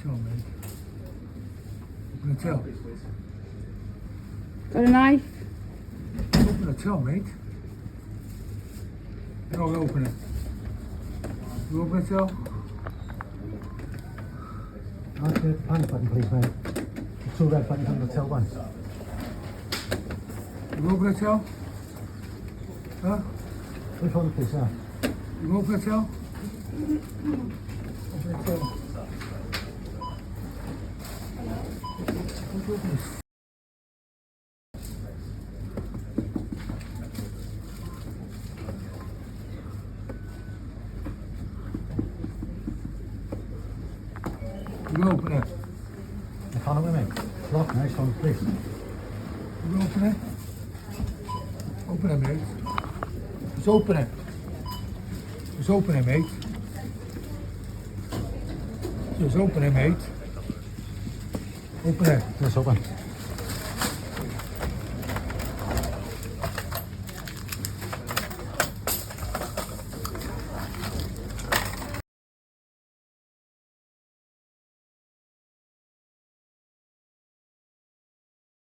till, mate. Open the till. Got a knife? Open the till, mate. No, open it. You open the till? I'll get the panic button, please, mate. The two red buttons on the till one. You open the till? Huh? Which one, please, sir? You open the till? Open the till. Open this. You open it. I can't open it, mate. It's locked, nice one, please. You open it. Open it, mate. Just open it. Just open it, mate. Just open it, mate. Open it. Yes, open.